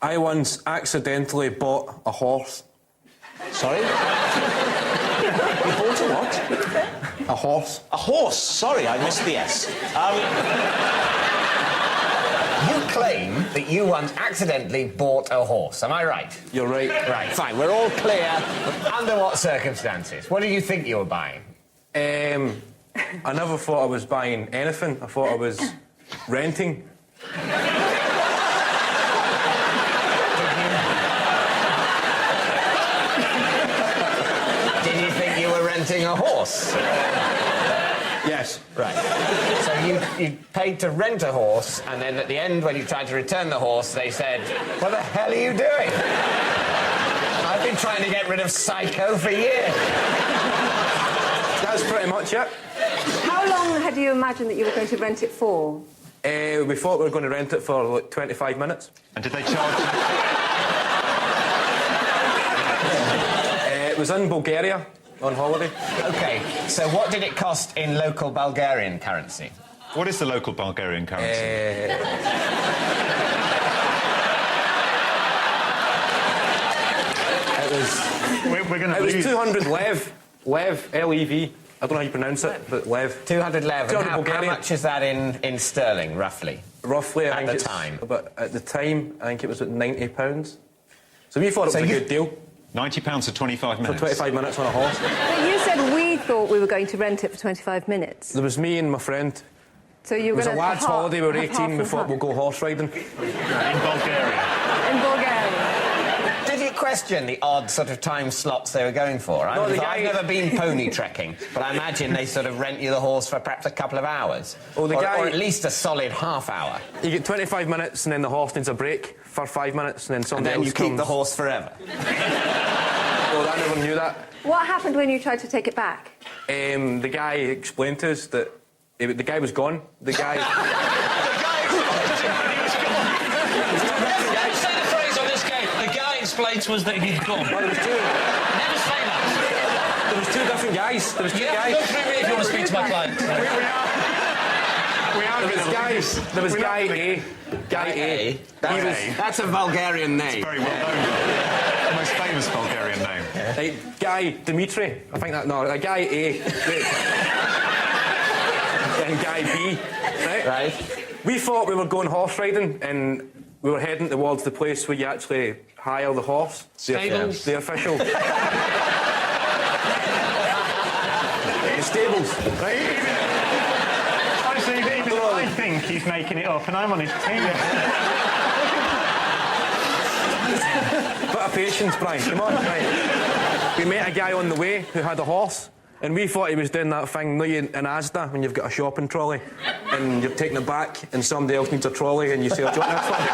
I once accidentally bought a horse. Sorry? You bought a what? A horse. A horse. Sorry, I missed the S. You claim that you once accidentally bought a horse. Am I right? You're right. Right, fine. We're all clear. Under what circumstances? What did you think you were buying? I never thought I was buying anything. I thought I was renting. Did you think you were renting a horse? Yes. Right. So you paid to rent a horse, and then at the end, when you tried to return the horse, they said, "What the hell are you doing? I've been trying to get rid of Psycho for years." That's pretty much it. How long had you imagined that you were going to rent it for? We thought we were going to rent it for like 25 minutes. And did they charge you? It was in Bulgaria on holiday. OK, so what did it cost in local Bulgarian currency? What is the local Bulgarian currency? It was... We're going to It was lose. 200 lev. Lev, L-E-V. I don't know how you pronounce it, but lev. 200 lev. 200 How Bulgarian. much is that in sterling, roughly? Roughly, I At think the it's time. But at the time, I think it was at £90. So we thought it was a good deal £90 for 25 for minutes. 25 minutes on a horse. But you said we thought we were going to rent it for 25 minutes. There was me and my friend. So you It were was a going to lad's holiday, we were 18, we thought we'll go go horse riding. In Bulgaria. in Bulgaria. Did you question the odd sort of time slots they were going for? No, the guy- I've never been pony trekking, but I imagine they sort of rent you the horse for perhaps a couple of hours. Oh, the or, guy- or at least a solid half hour. You get 25 minutes and then the horse needs a break for 5 minutes and then And somebody then else you keep comes. the horse forever. Oh, I never knew that. What happened when you tried to take it back? The guy explained to us that the guy was gone. The guy... Never say the phrase on this game. The guy explained to us that he'd gone. Well, there was two. Never say that. There was two different guys. There was two You have to guys. go through me if you want to speak to my client. There was guy A. Guy A. That's a Bulgarian name. Very well known. The most famous Bulgarian name. Guy Dimitri. I think that... No, guy A. And guy B. Right. We thought we were going horse riding and we were heading towards the place where you actually hire the horse. Stables. The official... the stables, right? Honestly, even I think he's making it up, and I'm on his team. Bit of patience, Brian. Come on, right. We met a guy on the way who had a horse, and we thought he was doing that thing, you know, in Asda, when you've got a shopping trolley, and you're taking it back, and somebody else needs a trolley, and you say, "Oh, do you want this one?"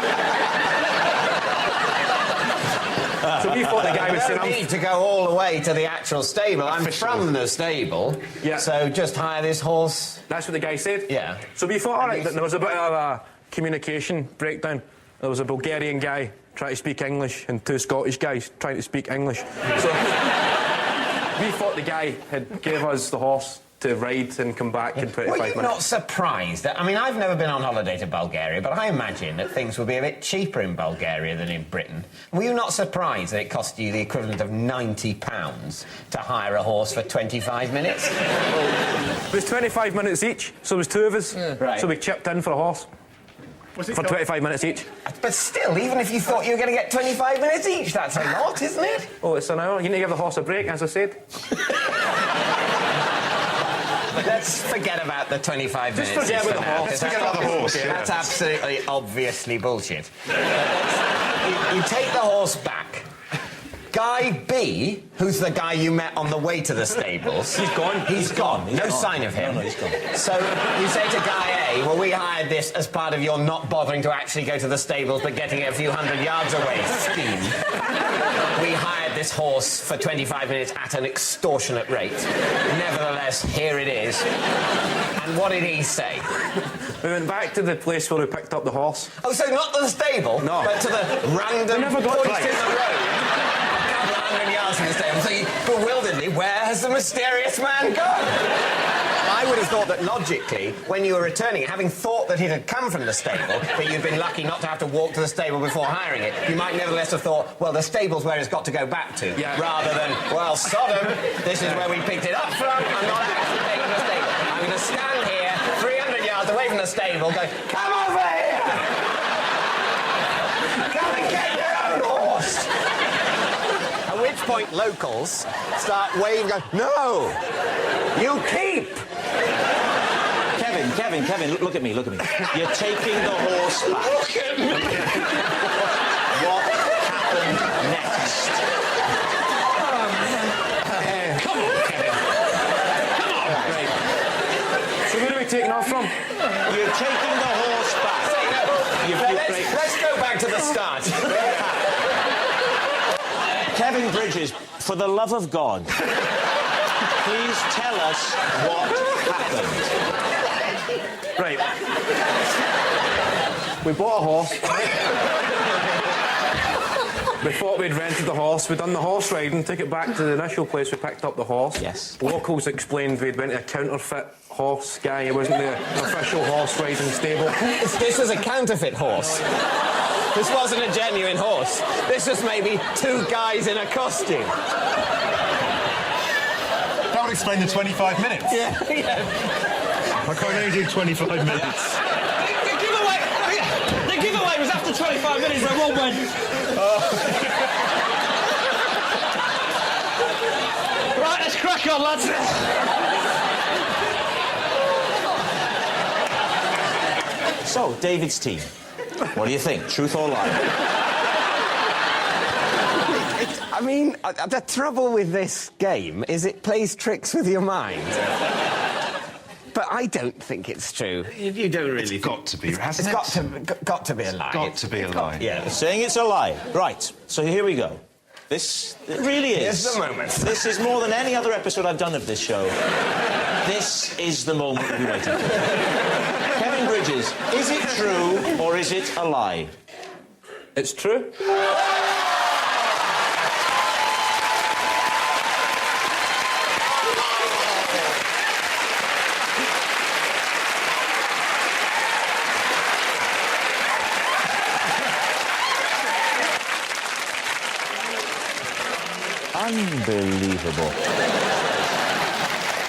So we thought the guy was saying, No need to go all the way to the actual stable. I'm from the stable, Yeah. so just hire this horse. That's what the guy said. Yeah. So we thought, all right, there was a bit of a communication breakdown. There was a Bulgarian guy trying to speak English and two Scottish guys trying to speak English. So we thought the guy had gave us the horse to ride and come back in 25 Were you minutes. not surprised that... I mean, I've never been on holiday to Bulgaria, but I imagine that things would be a bit cheaper in Bulgaria than in Britain. Were you not surprised that it cost you the equivalent of £90 to hire a horse for 25 minutes? It was 25 minutes each, so it was two of us. Right. So we chipped in for a horse for 25 minutes each. But still, even if you thought you were going to get 25 minutes each, that's a lot, isn't it? Oh, it's an hour. You need to give the horse a break, as I said. Let's forget about the 25 minutes. forget about the for now, horse. 'cause Forget that's about the horse, obviously- yeah. That's absolutely, obviously bullshit. You take the horse back. Guy B, who's the guy you met on the way to the stables... He's gone. He's gone. No sign of him. No, he's gone. So you say to Guy A, well, we hired this as part of your not bothering to actually go to the stables but getting it a few hundred yards away scheme. We hired this horse for 25 minutes at an extortionate rate. Nevertheless, here it is. And what did he say? We went back to the place where we picked up the horse. Oh, so not to the stable, No. but to the random never got point right. in the road. A couple of hundred yards from the stable. So you bewilderedly, where has the mysterious man gone? I I would have thought that logically, when you were returning it, having thought that it had come from the stable, but you'd been lucky not to have to walk to the stable before hiring it, you might nevertheless have thought, well, the stable's where it's got to go back to, Yeah. rather than, well, Sodom, this is where we picked it up from, I'm not actually taking the stable. I'm going to stand here, 300 yards away from the stable, going, come over here! Come and get your own horse! At which point locals start waving, going, no! You keep! Kevin, look at me. You're taking the horse back. Look at me! What happened next? Come on, Kevin. Right. So where are we taking off from? You're taking the horse back. Let's go back to the start. Kevin Bridges, for the love of God, please tell us what happened. Right. We bought a horse. We thought we'd rented the horse. We'd done the horse riding, took it back to the initial place we picked up the horse. Yes. Locals explained we'd went to a counterfeit horse guy. It wasn't the official horse riding stable. This was a counterfeit horse. This wasn't a genuine horse. This was maybe two guys in a costume. That would explain the 25 minutes. Yeah. I can't only do 25 minutes. The giveaway was after 25 minutes, where one went. Right, let's crack on, lads. So, David's team. What do you think? Truth or lie? I mean, the trouble with this game is it plays tricks with your mind. But I don't think it's true. You don't really. It's got to be, hasn't It's it? got to be a lie. Got to be a lie. Yeah. Saying it's a lie. Right, so here we go. This it really is. Here's the moment. This is more than any other episode I've done of this show. This is the moment we've been waiting for. Kevin Bridges, is it true or is it a lie? It's true. Unbelievable.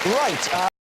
Right.